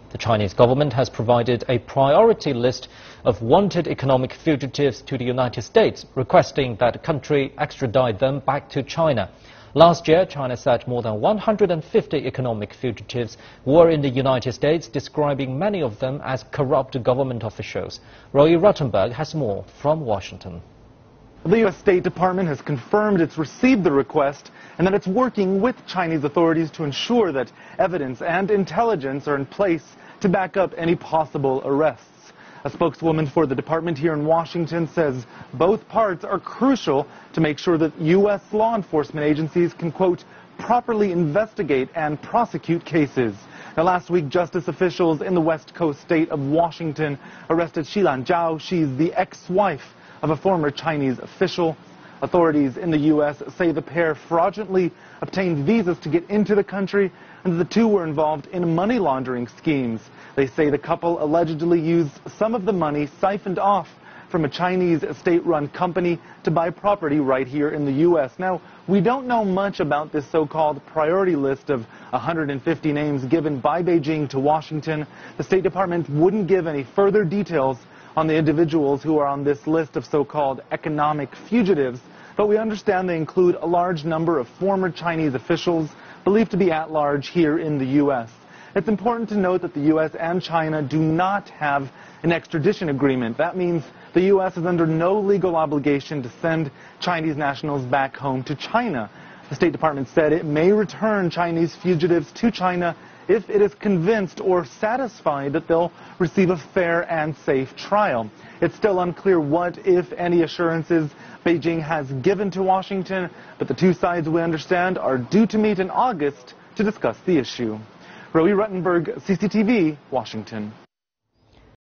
The Chinese government has provided a priority list of wanted economic fugitives to the United States, requesting that the country extradite them back to China. Last year, China said more than 150 economic fugitives were in the United States, describing many of them as corrupt government officials. Roy Rottenberg has more from Washington. The U.S. State Department has confirmed it's received the request and that it's working with Chinese authorities to ensure that evidence and intelligence are in place to back up any possible arrests. A spokeswoman for the department here in Washington says both parts are crucial to make sure that U.S. law enforcement agencies can, quote, properly investigate and prosecute cases. Now, last week, justice officials in the West Coast state of Washington arrested Xilan Zhao. She's the ex-wife of a former Chinese official. Authorities in the U.S. say the pair fraudulently obtained visas to get into the country, and the two were involved in money laundering schemes. They say the couple allegedly used some of the money siphoned off from a Chinese state-run company to buy property right here in the U.S. Now, we don't know much about this so-called priority list of 150 names given by Beijing to Washington. The State Department wouldn't give any further details on the individuals who are on this list of so-called economic fugitives, but we understand they include a large number of former Chinese officials believed to be at large here in the U.S. It's important to note that the U.S. and China do not have an extradition agreement. That means the U.S. is under no legal obligation to send Chinese nationals back home to China. The State Department said it may return Chinese fugitives to China if it is convinced or satisfied that they'll receive a fair and safe trial. It's still unclear what, if any, assurances Beijing has given to Washington, but the two sides, we understand, are due to meet in August to discuss the issue. Roy Rottenberg, CCTV, Washington.